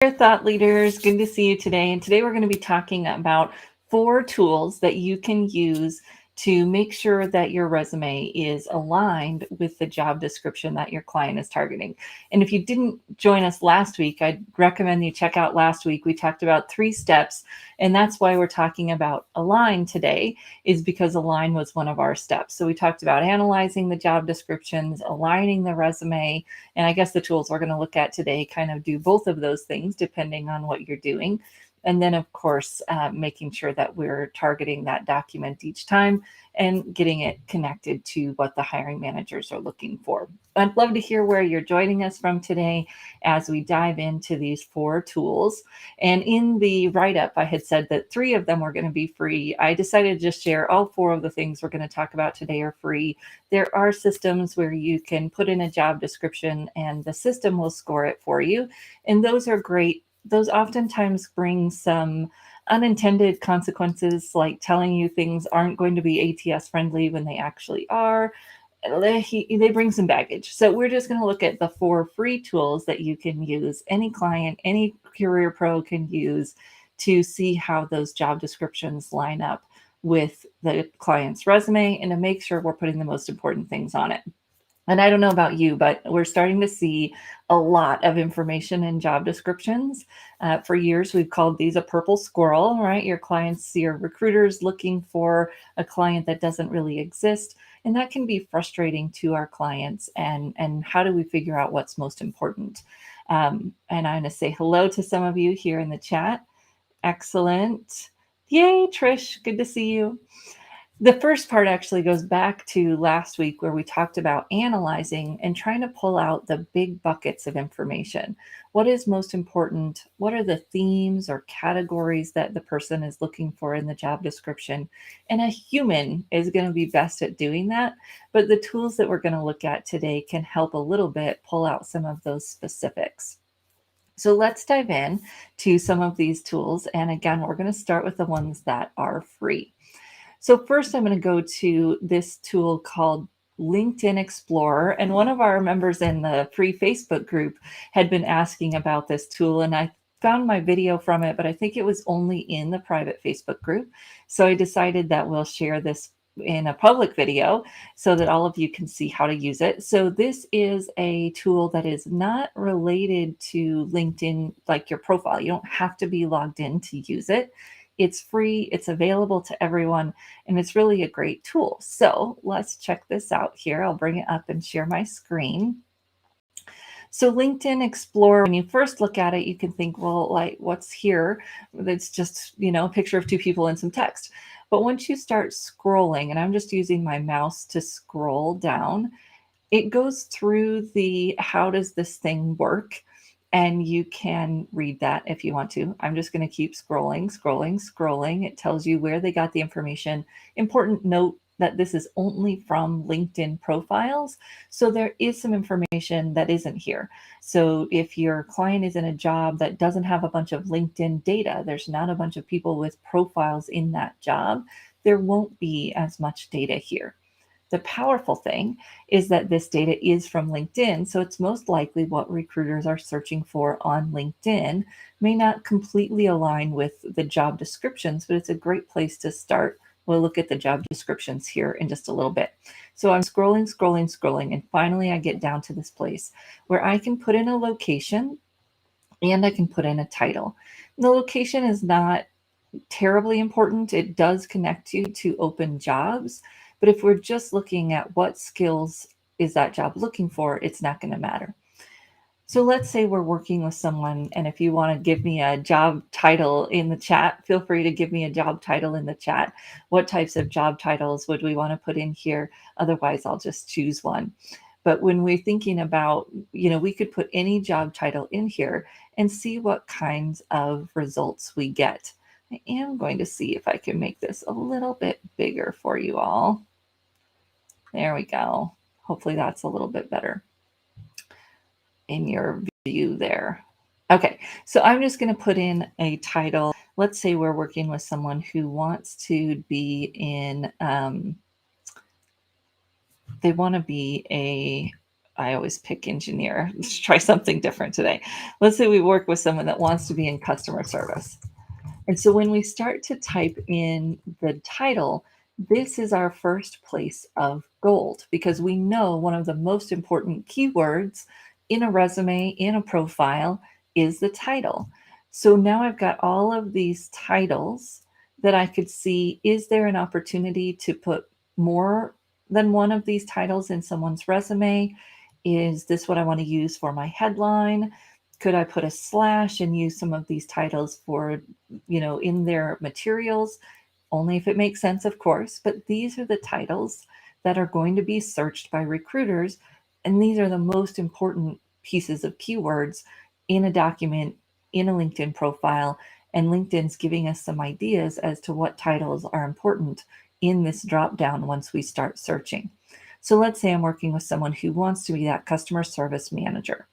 Dear thought leaders, good to see you today. And today we're going to be talking about 4 tools that you can use to make sure that your resume is aligned with the job description that your client is targeting. And if you didn't join us last week, I'd recommend you check out last week. We talked about 3 steps, and that's why we're talking about align today, is because align was one of our steps. So we talked about analyzing the job descriptions, aligning the resume, and I guess the tools we're going to look at today kind of do both of those things depending on what you're doing. And then, of course, making sure that we're targeting that document each time and getting it connected to what the hiring managers are looking for. I'd love to hear where you're joining us from today as we dive into these 4 tools. And in the write-up, I had said that 3 of them were going to be free. I decided to just share all 4 of the things we're going to talk about today are free. There are systems where you can put in a job description and the system will score it for you. And those are great. Those oftentimes bring some unintended consequences, like telling you things aren't going to be ATS friendly when they actually are. They bring some baggage. So we're just going to look at the 4 free tools that you can use, any client, any career pro can use to see how those job descriptions line up with the client's resume and to make sure we're putting the most important things on it. And I don't know about you, but we're starting to see a lot of information in job descriptions. For years, we've called these a purple squirrel, right? Your clients, your recruiters looking for a client that doesn't really exist. And that can be frustrating to our clients. And how do we figure out what's most important? And I'm going to say hello to some of you here in the chat. Excellent. Yay, Trish. Good to see you. The first part actually goes back to last week where we talked about analyzing and trying to pull out the big buckets of information. What is most important? What are the themes or categories that the person is looking for in the job description? And a human is going to be best at doing that. But the tools that we're going to look at today can help a little bit pull out some of those specifics. So let's dive in to some of these tools. And again, we're going to start with the ones that are free. So first I'm going to go to this tool called LinkedIn Explorer. And one of our members in the free Facebook group had been asking about this tool, and I found my video from it, but I think it was only in the private Facebook group. So I decided that we'll share this in a public video so that all of you can see how to use it. So this is a tool that is not related to LinkedIn, like your profile. You don't have to be logged in to use it. It's free, it's available to everyone, and it's really a great tool. So let's check this out here. I'll bring it up and share my screen. So LinkedIn Explorer, when you first look at it, you can think, well, like what's here? It's just, a picture of 2 people and some text. But once you start scrolling, and I'm just using my mouse to scroll down, it goes through the how does this thing work? And you can read that if you want to. I'm just going to keep scrolling, scrolling, scrolling. It tells you where they got the information. Important note that this is only from LinkedIn profiles. So there is some information that isn't here. So if your client is in a job that doesn't have a bunch of LinkedIn data, there's not a bunch of people with profiles in that job, there won't be as much data here. The powerful thing is that this data is from LinkedIn, so it's most likely what recruiters are searching for on LinkedIn. May not completely align with the job descriptions, but it's a great place to start. We'll look at the job descriptions here in just a little bit. So I'm scrolling, scrolling, scrolling, and finally I get down to this place where I can put in a location and I can put in a title. The location is not terribly important. It does connect you to open jobs. But if we're just looking at what skills is that job looking for, it's not going to matter. So let's say we're working with someone, and if you want to give me a job title in the chat, feel free to give me a job title in the chat. What types of job titles would we want to put in here? Otherwise, I'll just choose one. But when we're thinking about, we could put any job title in here and see what kinds of results we get. I am going to see if I can make this a little bit bigger for you all. There we go. Hopefully that's a little bit better in your view there. Okay, so I'm just going to put in a title. Let's say we're working with someone who wants to be in, they want to be I always pick engineer. Let's try something different today. Let's say we work with someone that wants to be in customer service. And so when we start to type in the title, this is our first place of gold because we know one of the most important keywords in a resume, in a profile, is the title. So now I've got all of these titles that I could see. Is there an opportunity to put more than one of these titles in someone's resume? Is this what I want to use for my headline? Could I put a slash and use some of these titles for, in their materials? Only if it makes sense, of course. But these are the titles that are going to be searched by recruiters. And these are the most important pieces of keywords in a document, in a LinkedIn profile. And LinkedIn's giving us some ideas as to what titles are important in this drop down once we start searching. So let's say I'm working with someone who wants to be that customer service manager.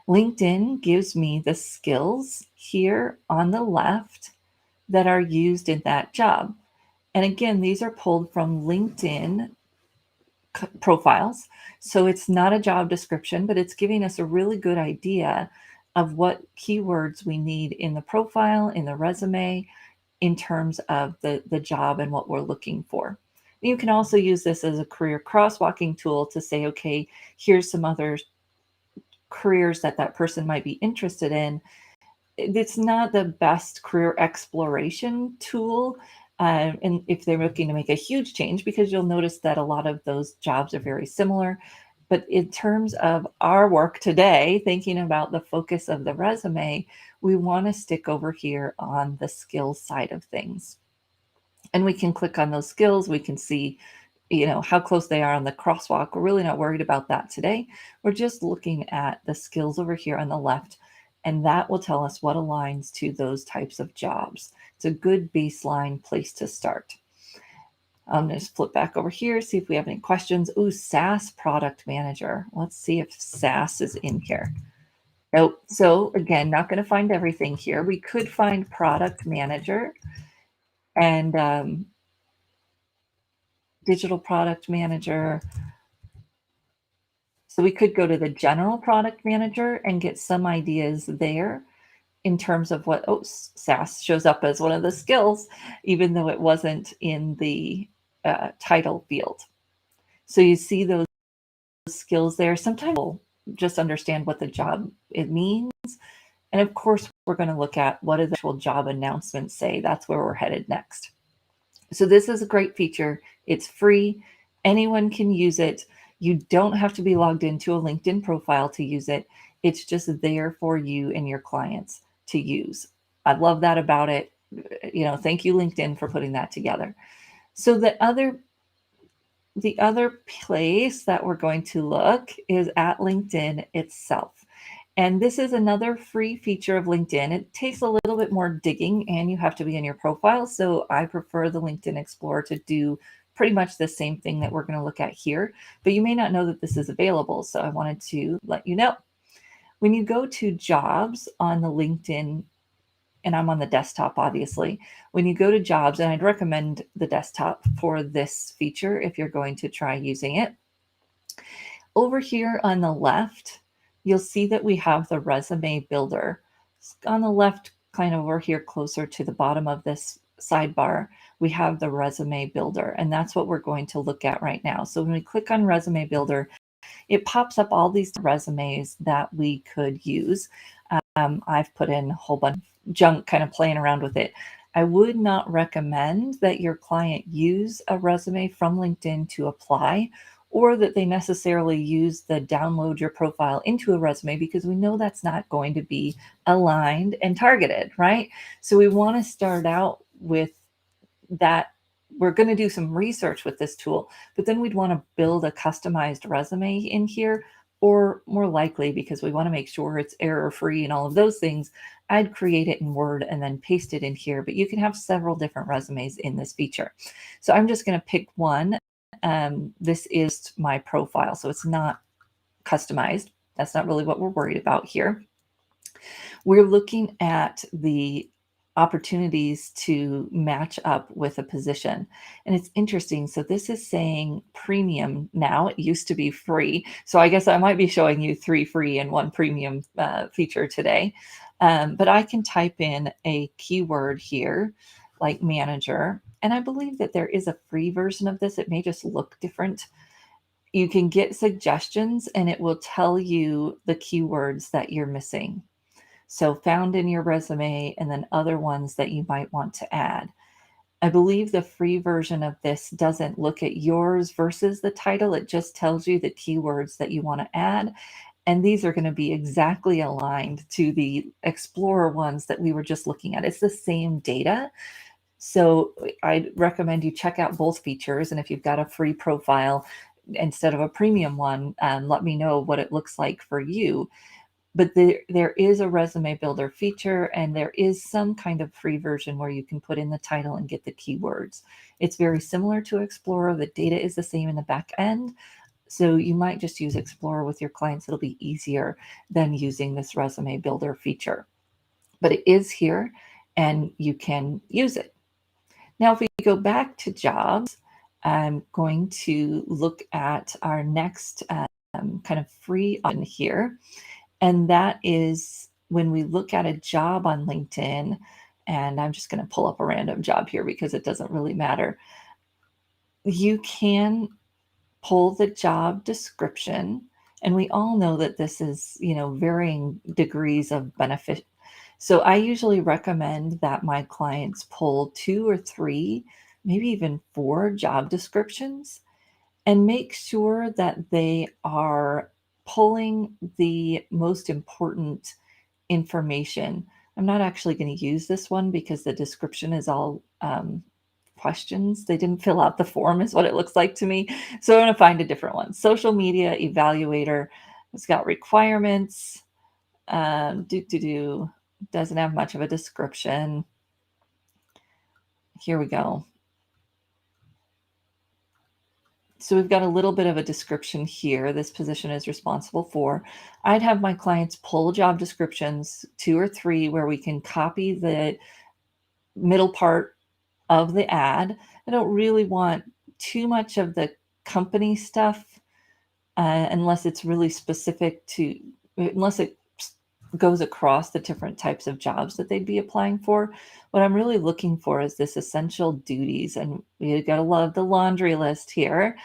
LinkedIn gives me the skills here on the left that are used in that job. And again, these are pulled from LinkedIn profiles. So it's not a job description, but it's giving us a really good idea of what keywords we need in the profile, in the resume, in terms of the job and what we're looking for. You can also use this as a career crosswalking tool to say, okay, here's some other careers that person might be interested in. It's not the best career exploration tool. And if they're looking to make a huge change, because you'll notice that a lot of those jobs are very similar. But in terms of our work today, thinking about the focus of the resume, we want to stick over here on the skills side of things. And we can click on those skills. We can see how close they are on the crosswalk. We're really not worried about that today. We're just looking at the skills over here on the left, and that will tell us what aligns to those types of jobs. It's a good baseline place to start. I'm going to flip back over here, see if we have any questions. Ooh, SaaS product manager. Let's see if SaaS is in here. Nope. So again, not going to find everything here. We could find product manager and digital product manager. So we could go to the general product manager and get some ideas there in terms of what, SaaS shows up as one of the skills, even though it wasn't in the title field. So you see those skills there. Sometimes we'll just understand what the job it means. And of course, we're going to look at what do the actual job announcements say. That's where we're headed next. So this is a great feature. It's free. Anyone can use it. You don't have to be logged into a LinkedIn profile to use it. It's just there for you and your clients to use. I love that about it. Thank you, LinkedIn, for putting that together. So the other place that we're going to look is at LinkedIn itself. And this is another free feature of LinkedIn. It takes a little bit more digging and you have to be in your profile. So I prefer the LinkedIn Explorer to do pretty much the same thing that we're going to look at here, but you may not know that this is available. So I wanted to let you know. When you go to jobs on the LinkedIn, and I'm on the desktop, obviously, when you go to jobs, and I'd recommend the desktop for this feature if you're going to try using it. Over here on the left, you'll see that we have the resume builder. On the left, kind of over here closer to the bottom of this sidebar, we have the resume builder, and that's what we're going to look at right now. So when we click on resume builder, it pops up all these resumes that we could use. I've put in a whole bunch of junk kind of playing around with it. I would not recommend that your client use a resume from LinkedIn to apply, or that they necessarily use the download your profile into a resume, because we know that's not going to be aligned and targeted, right? So we want to start out with that. We're going to do some research with this tool, but then we'd want to build a customized resume in here, or more likely, because we want to make sure it's error-free and all of those things, I'd create it in Word and then paste it in here, but you can have several different resumes in this feature. So I'm just going to pick one. This is my profile, so it's not customized. That's not really what we're worried about here. We're looking at the opportunities to match up with a position. And it's interesting. So this is saying premium now. It used to be free. So I guess I might be showing you 3 free and 1 premium feature today. But I can type in a keyword here like manager. And I believe that there is a free version of this. It may just look different. You can get suggestions and it will tell you the keywords that you're missing. So found in your resume and then other ones that you might want to add. I believe the free version of this doesn't look at yours versus the title. It just tells you the keywords that you want to add. And these are going to be exactly aligned to the Explorer ones that we were just looking at. It's the same data. So I'd recommend you check out both features. And if you've got a free profile instead of a premium one, let me know what it looks like for you. But there is a resume builder feature, and there is some kind of free version where you can put in the title and get the keywords. It's very similar to Explorer. The data is the same in the back end. So you might just use Explorer with your clients. It'll be easier than using this resume builder feature. But it is here and you can use it. Now, if we go back to jobs, I'm going to look at our next kind of free option here. And that is when we look at a job on LinkedIn, and I'm just going to pull up a random job here because it doesn't really matter. You can pull the job description, and we all know that this is, varying degrees of benefit. So I usually recommend that my clients pull 2 or 3, maybe even 4 job descriptions and make sure that they are pulling the most important information. I'm not actually going to use this one because the description is all questions. They didn't fill out the form, is what it looks like to me. So I'm going to find a different one. Social media evaluator. It's got requirements. Doesn't have much of a description. Here we go. So we've got a little bit of a description here. This position is responsible for. I'd have my clients pull job descriptions, 2 or 3, where we can copy the middle part of the ad. I don't really want too much of the company stuff unless it's really specific to, unless it goes across the different types of jobs that they'd be applying for. What I'm really looking for is this essential duties, and you got to love the laundry list here.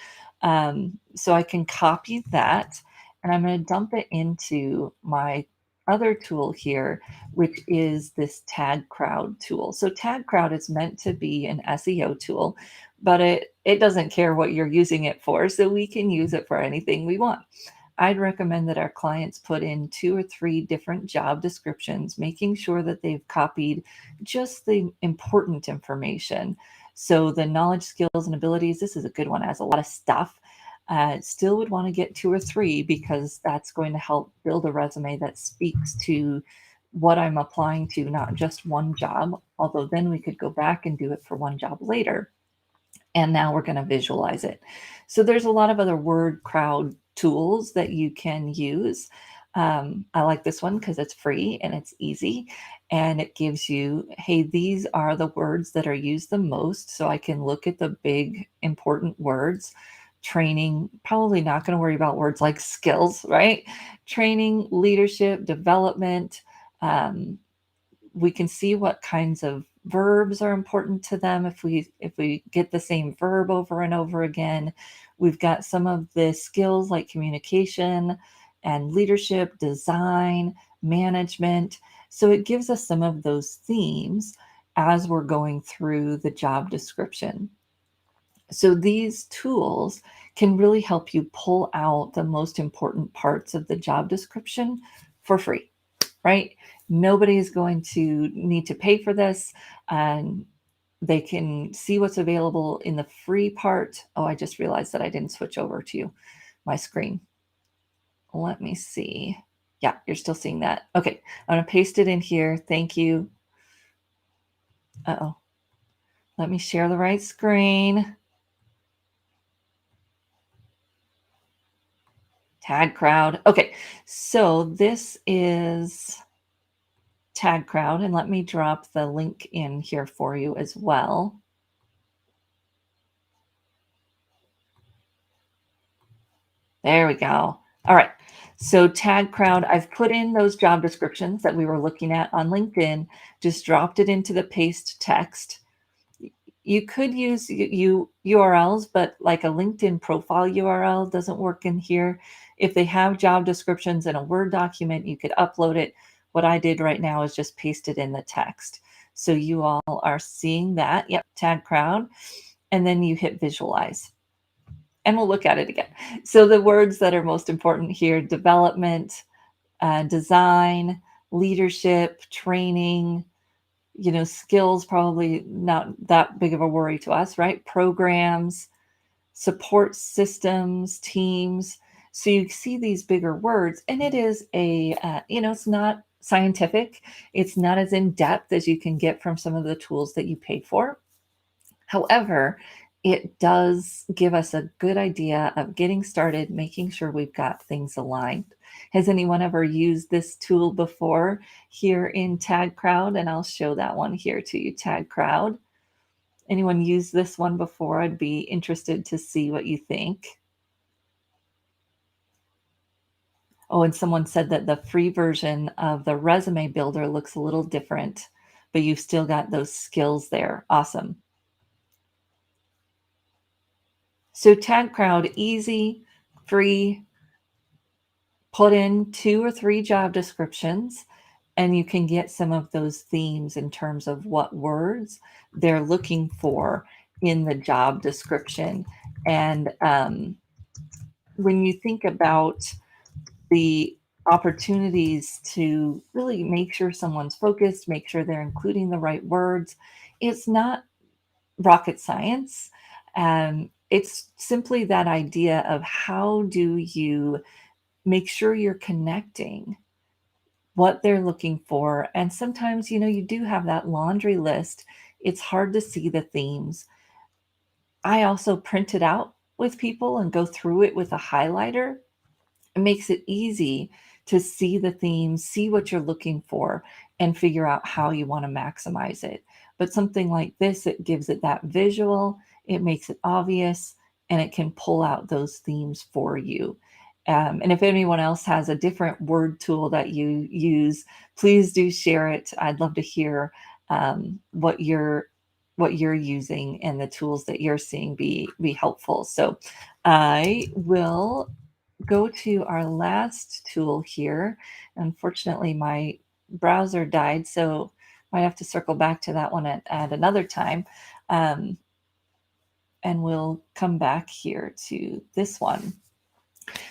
So I can copy that, and I'm going to dump it into my other tool here, which is this TagCrowd tool. So TagCrowd is meant to be an SEO tool, but it doesn't care what you're using it for, so we can use it for anything we want. I'd recommend that our clients put in 2 or 3 different job descriptions, making sure that they've copied just the important information. So the knowledge, skills, and abilities, this is a good one, has a lot of stuff. Still would want to get 2 or 3 because that's going to help build a resume that speaks to what I'm applying to, not just one job, although then we could go back and do it for one job later. And now we're going to visualize it. So there's a lot of other word crowd tools that you can use. I like this one because it's free and it's easy, and it gives you, hey, these are the words that are used the most. So I can look at the big important words. Training, probably not going to worry about words like skills, right? Training, leadership, development. We can see what kinds of verbs are important to them if we get the same verb over and over again. We've got some of the skills like communication and leadership, design, management. So it gives us some of those themes as we're going through the job description. So these tools can really help you pull out the most important parts of the job description for free, right? Nobody is going to need to pay for this. And they can see what's available in the free part. Oh, I just realized that I didn't switch over to my screen. Let me see. Yeah, you're still seeing that. Okay, I'm going to paste it in here. Thank you. Uh-oh. Let me share the right screen. TagCrowd. Okay, so this is TagCrowd, and let me drop the link in here for you as well. There we go. All right. So TagCrowd, I've put in those job descriptions that we were looking at on LinkedIn, just dropped it into the paste text. You could use URLs, but like a LinkedIn profile URL doesn't work in here. If they have job descriptions in a Word document, you could upload it. What I did right now is just paste it in the text. So you all are seeing that. Yep, TagCrowd. And then you hit visualize. And we'll look at it again. So the words that are most important here: development, design, leadership, training, skills, probably not that big of a worry to us, right? Programs, support systems, teams. So you see these bigger words, and it is it's not scientific. It's not as in depth as you can get from some of the tools that you pay for. However, it does give us a good idea of getting started, making sure we've got things aligned. Has anyone ever used this tool before here in TagCrowd? And I'll show that one here to you, TagCrowd. Anyone used this one before? I'd be interested to see what you think. Oh, and someone said that the free version of the resume builder looks a little different, but you've still got those skills there. Awesome. So TagCrowd, easy, free, put in 2 or 3 job descriptions, and you can get some of those themes in terms of what words they're looking for in the job description. And when you think about the opportunities to really make sure someone's focused, make sure they're including the right words, it's not rocket science. It's simply that idea of how do you make sure you're connecting what they're looking for. And sometimes, you do have that laundry list. It's hard to see the themes. I also print it out with people and go through it with a highlighter. It makes it easy to see the themes, see what you're looking for, and figure out how you want to maximize it. But something like this, it gives it that visual, it makes it obvious, and it can pull out those themes for you. And if anyone else has a different word tool that you use, please do share it. I'd love to hear what you're using and the tools that you're seeing be helpful. So I will go to our last tool here. Unfortunately, my browser died, so might have to circle back to that one at another time. And we'll come back here to this one.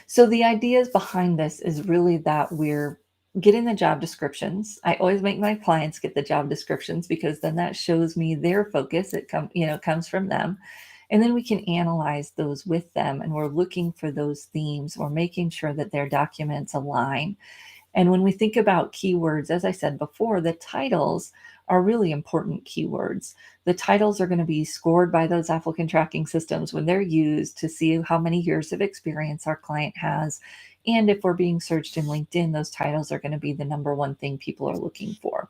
So the ideas behind this is really that we're getting the job descriptions. I always make my clients get the job descriptions because then that shows me their focus. It comes from them. And then we can analyze those with them, and we're looking for those themes. We're making sure that their documents align. And when we think about keywords, as I said before, the titles are really important keywords. The titles are going to be scored by those applicant tracking systems when they're used to see how many years of experience our client has. And if we're being searched in LinkedIn, those titles are going to be the number one thing people are looking for.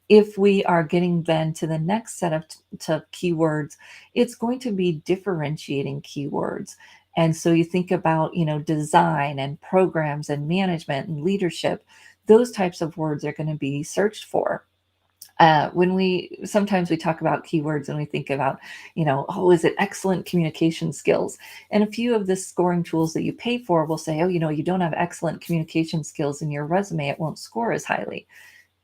If we are getting then to the next set of to keywords, it's going to be differentiating keywords. And so you think about, design and programs and management and leadership, those types of words are going to be searched for. Sometimes we talk about keywords and we think about, is it excellent communication skills? And a few of the scoring tools that you pay for will say, you don't have excellent communication skills in your resume, it won't score as highly.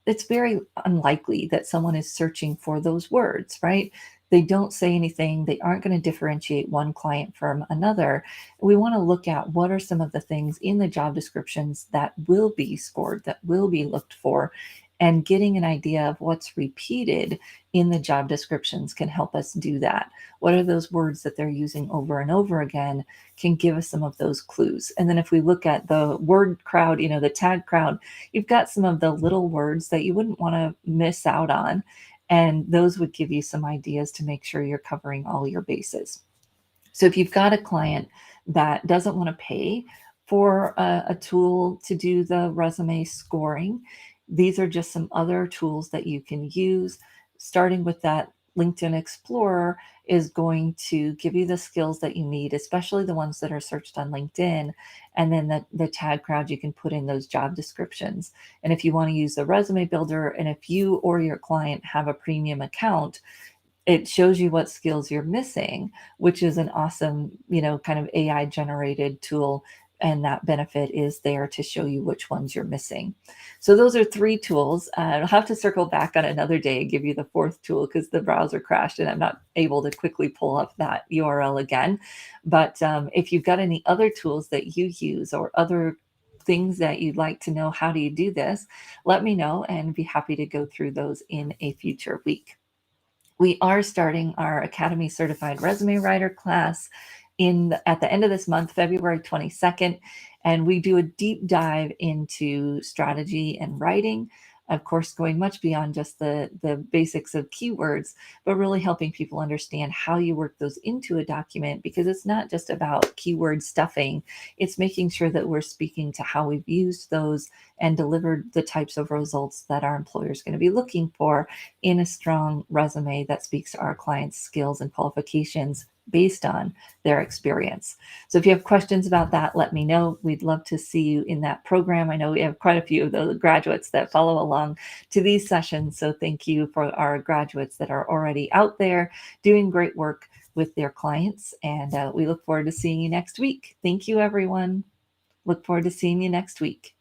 It's very unlikely that someone is searching for those words, right? They don't say anything. They aren't going to differentiate one client from another. We want to look at what are some of the things in the job descriptions that will be scored, that will be looked for, and getting an idea of what's repeated in the job descriptions can help us do that. What are those words that they're using over and over again can give us some of those clues. And then if we look at the word crowd, the TagCrowd, you've got some of the little words that you wouldn't want to miss out on. And those would give you some ideas to make sure you're covering all your bases. So if you've got a client that doesn't want to pay for a tool to do the resume scoring, These are just some other tools that you can use. Starting with that LinkedIn Explorer is going to give you the skills that you need, especially the ones that are searched on LinkedIn. And then the TagCrowd, you can put in those job descriptions. And if you want to use the resume builder, and if you or your client have a premium account, it shows you what skills you're missing, which is an awesome, kind of AI generated tool. And that benefit is there to show you which ones you're missing. So those are 3 tools. I'll have to circle back on another day and give you the 4th tool because the browser crashed and I'm not able to quickly pull up that URL again. But if you've got any other tools that you use or other things that you'd like to know, how do you do this, let me know and be happy to go through those in a future week. We are starting our Academy Certified Resume Writer class at the end of this month, February 22nd, and we do a deep dive into strategy and writing. Of course, going much beyond just the basics of keywords, but really helping people understand how you work those into a document, because it's not just about keyword stuffing. It's making sure that we're speaking to how we've used those and delivered the types of results that our employer is going to be looking for in a strong resume that speaks to our clients' skills and qualifications based on their experience. So if you have questions about that, let me know. We'd love to see you in that program. I know we have quite a few of the graduates that follow along to these sessions. So thank you for our graduates that are already out there doing great work with their clients. And we look forward to seeing you next week. Thank you, everyone. Look forward to seeing you next week.